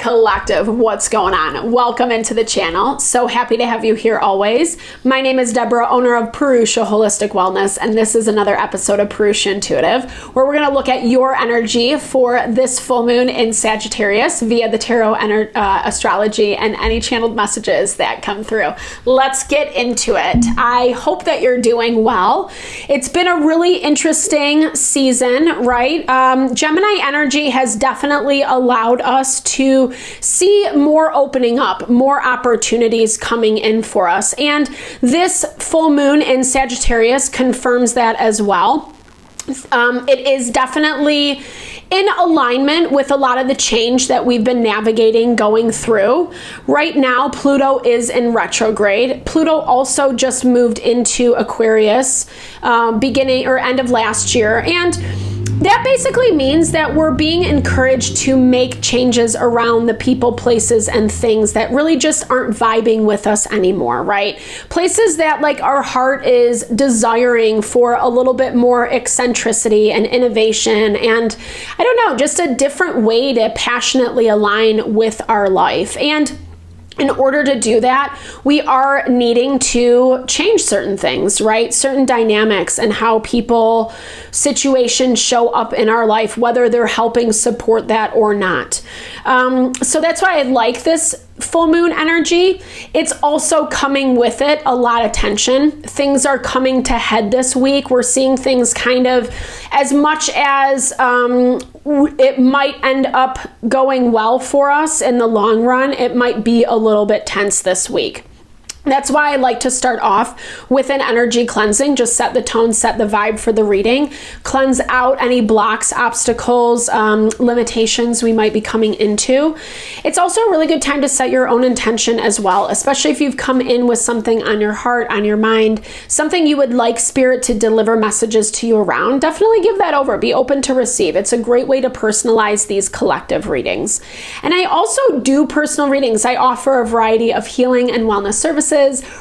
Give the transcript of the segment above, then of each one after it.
Collective, what's going on? Welcome into the channel. So happy to have you here always. My name is Deborah, owner of Purusha Holistic Wellness, and this is another episode of Purusha Intuitive, where we're going to look at your energy for this full moon in Sagittarius via the tarot astrology and any channeled messages that come through. Let's get into it. I hope that you're doing well. It's been a really interesting season, right? Gemini energy has definitely allowed us to see more opening up, more opportunities coming in for us. And this full moon in Sagittarius confirms that as well. It is definitely in alignment with a lot of the change that we've been navigating going through. Right now, Pluto is in retrograde. Pluto also just moved into Aquarius beginning or end of last year. And that basically means that we're being encouraged to make changes around the people, places, and things that really just aren't vibing with us anymore, right? Places that like our heart is desiring for a little bit more eccentricity and innovation and, I don't know, just a different way to passionately align with our life. And in order to do that, we are needing to change certain things, right? Certain dynamics and how people, situations show up in our life, whether they're helping support that or not. So that's why I like this full moon energy. It's also coming with it a lot of tension. Things are coming to head this week. We're seeing things kind of, as much as it might end up going well for us in the long run, it might be a little bit tense this week. That's why I like to start off with an energy cleansing, just set the tone, set the vibe for the reading, cleanse out any blocks, obstacles, limitations we might be coming into. It's also a really good time to set your own intention as well, especially if you've come in with something on your heart, on your mind, something you would like Spirit to deliver messages to you around. Definitely give that over. Be open to receive. It's a great way to personalize these collective readings. And I also do personal readings. I offer a variety of healing and wellness services.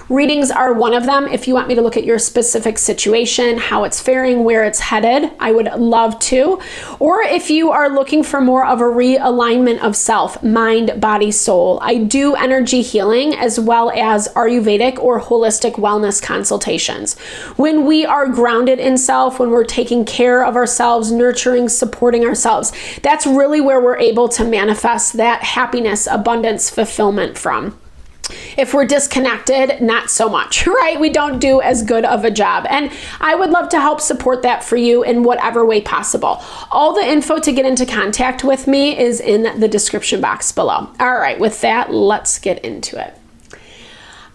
Readings are one of them. If you want me to look at your specific situation, how it's faring, where it's headed, I would love to. Or if you are looking for more of a realignment of self, mind, body, soul, I do energy healing as well as Ayurvedic or holistic wellness consultations. When we are grounded in self, when we're taking care of ourselves, nurturing, supporting ourselves, that's really where we're able to manifest that happiness, abundance, fulfillment from. If we're disconnected, not so much, right? We don't do as good of a job. And I would love to help support that for you in whatever way possible. All the info to get into contact with me is in the description box below. All right, with that, let's get into it.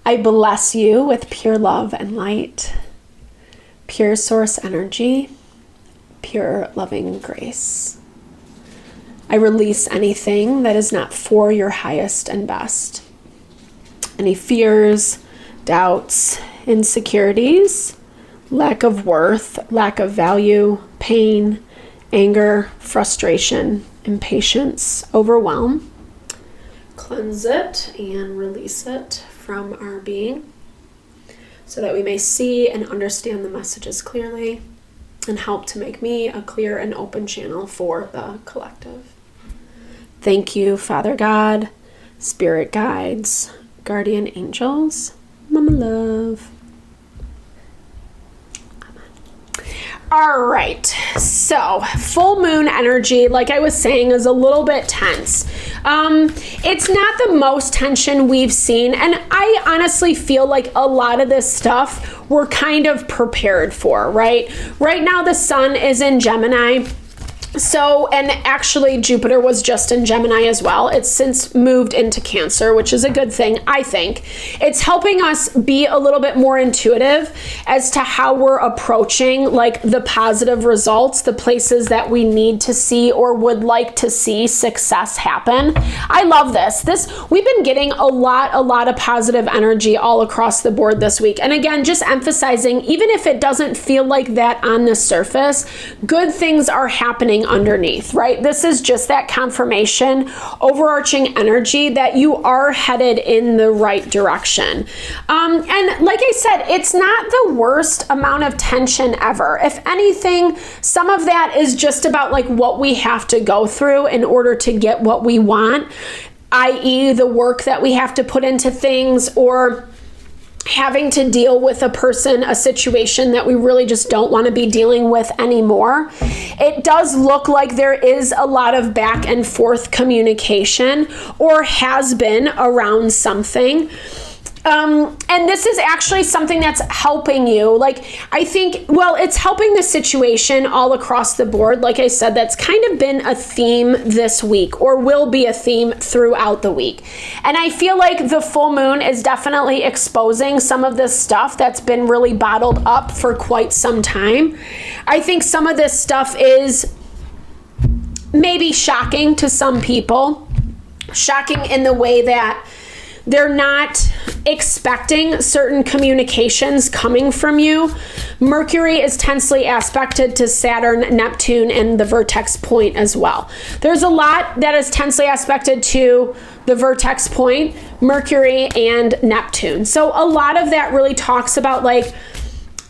I bless you with pure love and light, pure source energy, pure loving grace. I release anything that is not for your highest and best. Any fears, doubts, insecurities, lack of worth, lack of value, pain, anger, frustration, impatience, overwhelm. Cleanse it and release it from our being so that we may see and understand the messages clearly and help to make me a clear and open channel for the collective. Thank you, Father God, Spirit guides, guardian angels, Mama Love. All right, so full moon energy, like I was saying, is a little bit tense. It's not the most tension we've seen, and I honestly feel like a lot of this stuff we're kind of prepared for, right? Right now the sun is in Gemini. So, and actually Jupiter was just in Gemini as well. It's since moved into Cancer, which is a good thing, I think. It's helping us be a little bit more intuitive as to how we're approaching like the positive results, the places that we need to see or would like to see success happen. I love this. We've been getting a lot of positive energy all across the board this week. And again, just emphasizing, even if it doesn't feel like that on the surface, good things are happening underneath, right? This is just that confirmation, overarching energy that you are headed in the right direction. And like I said, it's not the worst amount of tension ever. If anything, some of that is just about like what we have to go through in order to get what we want. i.e. the work that we have to put into things, or having to deal with a person, a situation that we really just don't want to be dealing with anymore. It does look like there is a lot of back and forth communication, or has been, around something. And this is actually something that's helping you. Like, I think, well, it's helping the situation all across the board. Like I said, that's kind of been a theme this week, or will be a theme throughout the week. And I feel like the full moon is definitely exposing some of this stuff that's been really bottled up for quite some time. I think some of this stuff is maybe shocking to some people, shocking in the way that they're not expecting certain communications coming from you. Mercury is tensely aspected to Saturn, Neptune, and the vertex point as well. There's a lot that is tensely aspected to the vertex point, Mercury, and Neptune. So a lot of that really talks about, like,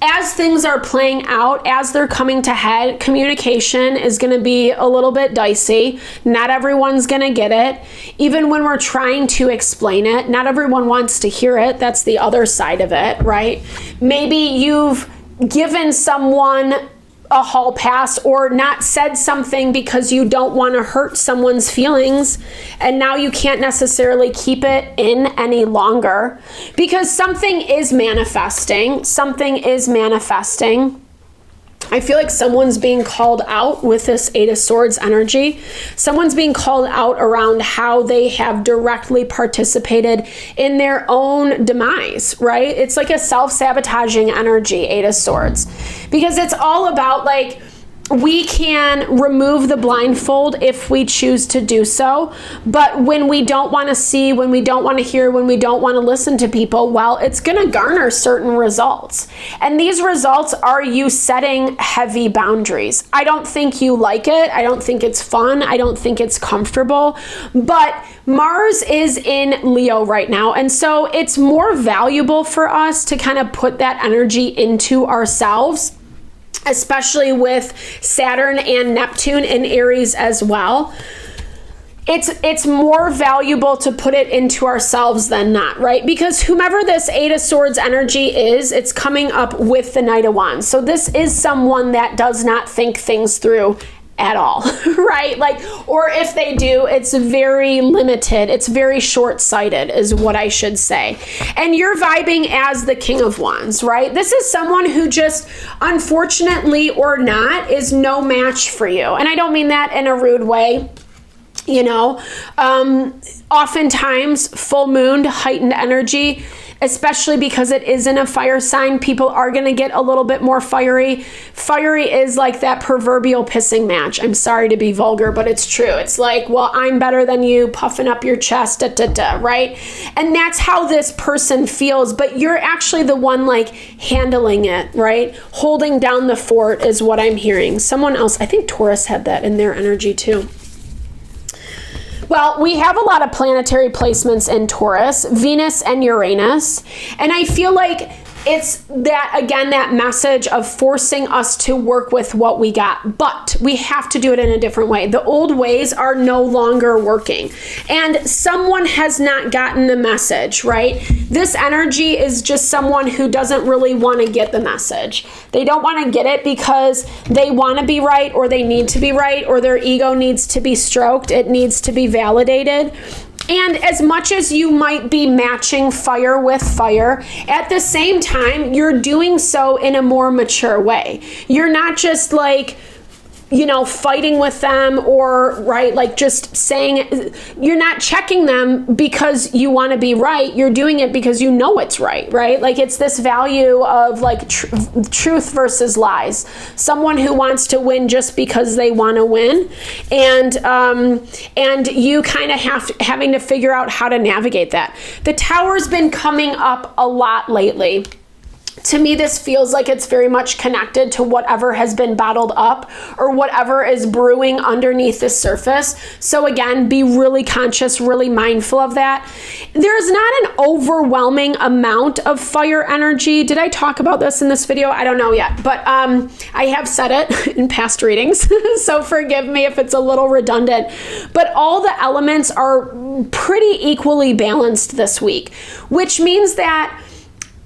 as things are playing out, as they're coming to head, communication is going to be a little bit dicey. Not everyone's going to get it. Even when we're trying to explain it, not everyone wants to hear it. That's the other side of it, right? Maybe you've given someone a hall pass, or not said something because you don't want to hurt someone's feelings, and now you can't necessarily keep it in any longer, because something is manifesting. I feel like someone's being called out with this Eight of Swords energy. Someone's being called out around how they have directly participated in their own demise, right? It's like a self-sabotaging energy, Eight of Swords. Because it's all about, like, we can remove the blindfold if we choose to do so. But when we don't want to see, when we don't want to hear, when we don't want to listen to people, well, it's going to garner certain results. And these results are you setting heavy boundaries. I don't think you like it. I don't think it's fun. I don't think it's comfortable. But Mars is in Leo right now. And so it's more valuable for us to kind of put that energy into ourselves, especially with Saturn and Neptune in Aries as well. It's more valuable to put it into ourselves than not, right? Because whomever this Eight of Swords energy is, it's coming up with the Knight of Wands. So this is someone that does not think things through at all, right? Like, or if they do, it's very limited. It's very short-sighted is what I should say. And you're vibing as the King of Wands, right? This is someone who just, unfortunately or not, is no match for you. And I don't mean that in a rude way. You know, oftentimes full moon, heightened energy, especially because it is in a fire sign, people are going to get a little bit more fiery. Fiery is like that proverbial pissing match. I'm sorry to be vulgar, but it's true. It's like, well, I'm better than you, puffing up your chest, right? And that's how this person feels, but you're actually the one, like, handling it, right? Holding down the fort is what I'm hearing. Someone else, I think Taurus had that in their energy too. Well, we have a lot of planetary placements in Taurus, Venus and Uranus, and I feel like it's that, again, that message of forcing us to work with what we got, but we have to do it in a different way. The old ways are no longer working, and someone has not gotten the message, right? This energy is just someone who doesn't really want to get the message. They don't want to get it because they want to be right, or they need to be right, or their ego needs to be stroked. It needs to be validated. And as much as you might be matching fire with fire, at the same time, you're doing so in a more mature way. You're not just like, you know, fighting with them, or, right, like just saying, you're not checking them because you want to be right. You're doing it because you know it's right, right? Like, it's this value of, like, truth versus lies. Someone who wants to win just because they want to win, and you kind of having to figure out how to navigate that. The Tower's been coming up a lot lately. To me, this feels like it's very much connected to whatever has been bottled up or whatever is brewing underneath the surface. So again, be really conscious, really mindful of that. There's not an overwhelming amount of fire energy. Did I talk about this in this video? I don't know yet, but I have said it in past readings, so forgive me if it's a little redundant. But all the elements are pretty equally balanced this week, which means that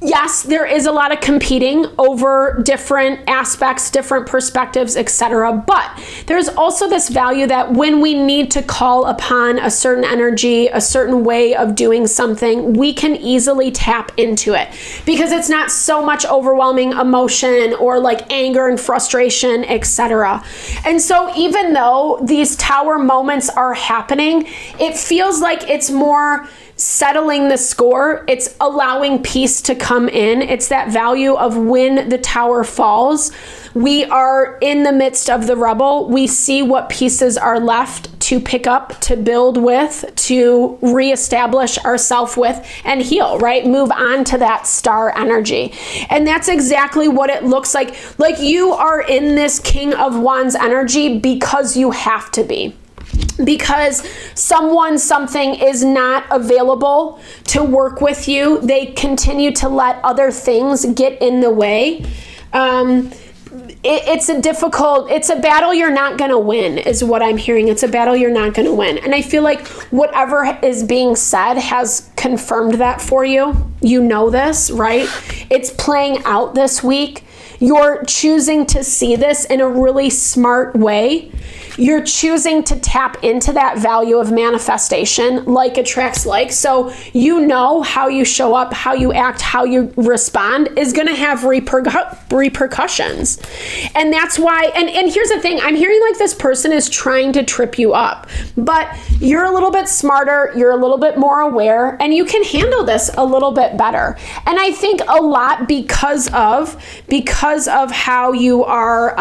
yes, there is a lot of competing over different aspects, different perspectives, etc. But there's also this value that when we need to call upon a certain energy, a certain way of doing something, we can easily tap into it because it's not so much overwhelming emotion or like anger and frustration, etc. And so even though these tower moments are happening, it feels like it's more settling the score. It's allowing peace to come in. It's that value of when the tower falls, we are in the midst of the rubble. We see what pieces are left to pick up, to build with, to reestablish ourselves with, and heal, right? Move on to that star energy. And that's exactly what it looks like. Like you are in this King of Wands energy because you have to be. Because something is not available to work with you. They continue to let other things get in the way. It's a battle you're not going to win is what I'm hearing. It's a battle you're not going to win. And I feel like whatever is being said has confirmed that for you. You know this, right? It's playing out this week. You're choosing to see this in a really smart way. You're choosing to tap into that value of manifestation, like attracts like. So you know how you show up, how you act, how you respond is going to have repercussions. And that's why, and here's the thing, I'm hearing like this person is trying to trip you up, but you're a little bit smarter, you're a little bit more aware, and you can handle this a little bit better. And I think a lot because of how you are,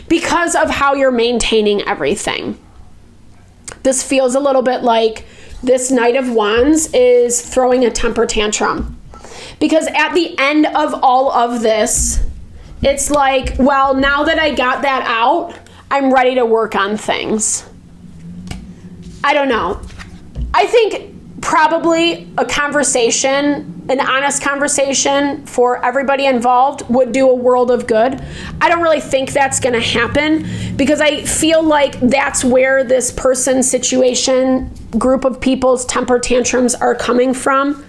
because of how you're maintaining everything. This feels a little bit like this Knight of Wands is throwing a temper tantrum. Because at the end of all of this, it's like, well, now that I got that out, I'm ready to work on things. I don't know. I think probably a conversation, an honest conversation for everybody involved would do a world of good. I don't really think that's going to happen because I feel like that's where this person's situation, group of people's temper tantrums are coming from.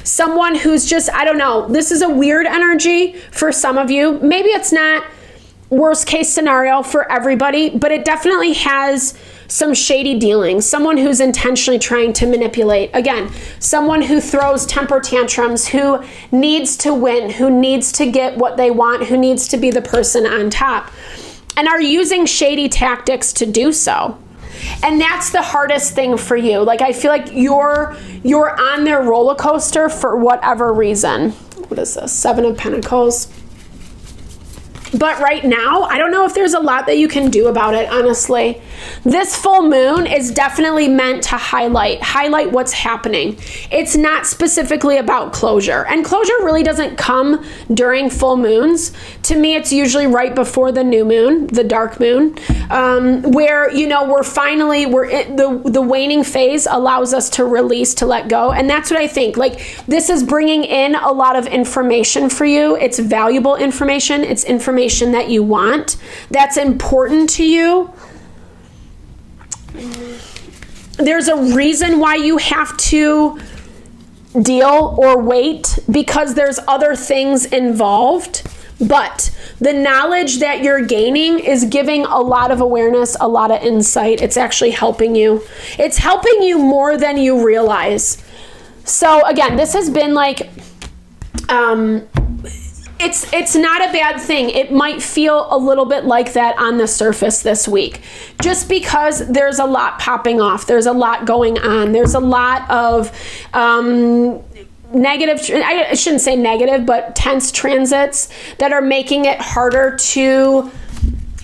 Someone who's just, I don't know, this is a weird energy for some of you. Maybe it's not worst case scenario for everybody, but it definitely has some shady dealings, someone who's intentionally trying to manipulate. Again, someone who throws temper tantrums, who needs to win, who needs to get what they want, who needs to be the person on top, and are using shady tactics to do so. And that's the hardest thing for you. Like, I feel like you're on their roller coaster for whatever reason. What is this? 7 of Pentacles. But right now, I don't know if there's a lot that you can do about it, honestly. This full moon is definitely meant to highlight what's happening. It's not specifically about closure. And closure really doesn't come during full moons. To me, it's usually right before the new moon, the dark moon, where, you know, the waning phase allows us to release, to let go. And that's what I think. Like, this is bringing in a lot of information for you. It's valuable information. It's information that you want, that's important to you. There's a reason why you have to deal or wait, because there's other things involved. But the knowledge that you're gaining is giving a lot of awareness, a lot of insight. It's actually helping you. It's helping you more than you realize. So again, this has been like, it's not a bad thing. It might feel a little bit like that on the surface this week, just because there's a lot popping off. There's a lot going on. There's a lot of negative, I shouldn't say negative, but tense transits that are making it harder to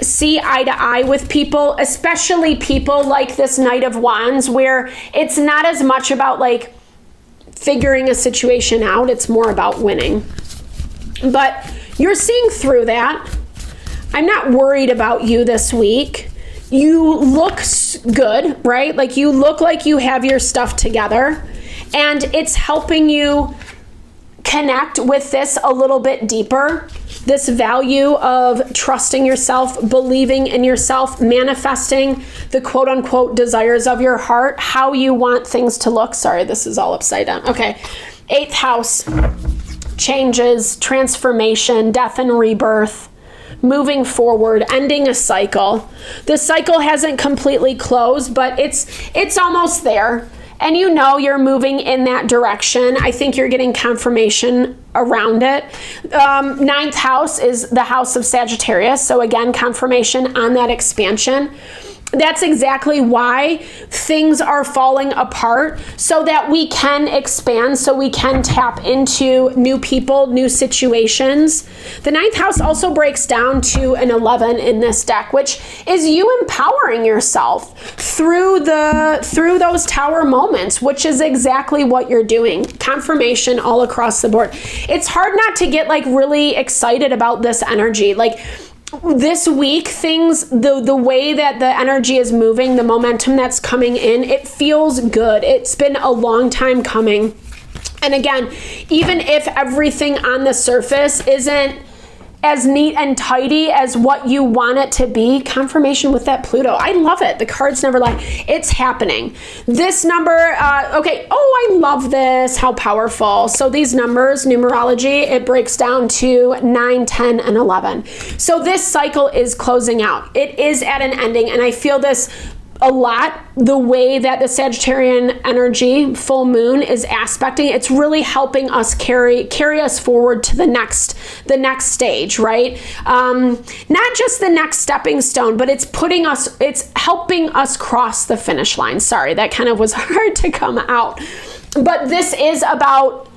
see eye to eye with people, especially people like this Knight of Wands, where it's not as much about like figuring a situation out. It's more about winning. But you're seeing through that. I'm not worried about you this week. You look good, right? Like you look like you have your stuff together, and it's helping you connect with this a little bit deeper. This value of trusting yourself, believing in yourself, manifesting the quote unquote desires of your heart, how you want things to look. Sorry, this is all upside down. Okay. 8th house, changes, transformation, death and rebirth, moving forward, ending a cycle. The cycle hasn't completely closed, but it's almost there. And you know you're moving in that direction. I think you're getting confirmation around it. 9th house is the house of Sagittarius. So again, confirmation on that expansion. That's exactly why things are falling apart, so that we can expand, so we can tap into new people, new situations. The 9th house also breaks down to an 11 in this deck, which is you empowering yourself through those tower moments, which is exactly what you're doing. Confirmation all across the board. It's hard not to get like really excited about this energy. Like, this week, the way that the energy is moving, the momentum that's coming in, it feels good. It's been a long time coming. And again, even if everything on the surface isn't as neat and tidy as what you want it to be, confirmation with that Pluto. I love it. The cards never lie. It's happening. This number, okay. Oh, I love this. How powerful. So these numbers, numerology, it breaks down to 9, 10, and 11. So this cycle is closing out. It is at an ending, and I feel this a lot, the way that the Sagittarian energy, full moon, is aspecting. It's really helping us carry us forward to the next stage, right? Not just the next stepping stone, but it's helping us cross the finish line. Sorry, that kind of was hard to come out. But this is about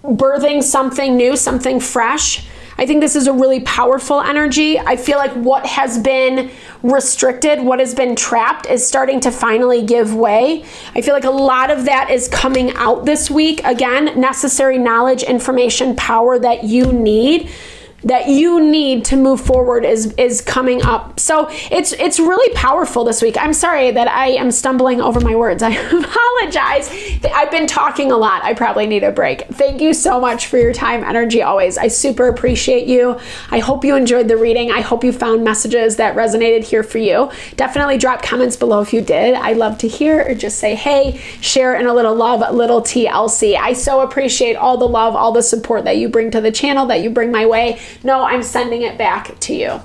birthing something new, something fresh. I think this is a really powerful energy. I feel like what has been restricted, what has been trapped, is starting to finally give way. I feel like a lot of that is coming out this week. Again, necessary knowledge, information, power that you need to move forward is coming up. So it's really powerful this week. I'm sorry that I am stumbling over my words. I apologize. I've been talking a lot. I probably need a break. Thank you so much for your time, energy, always. I super appreciate you. I hope you enjoyed the reading. I hope you found messages that resonated here for you. Definitely drop comments below if you did. I love to hear, or just say, hey, share in a little love, a little TLC. I so appreciate all the love, all the support that you bring to the channel, that you bring my way. No, I'm sending it back to you.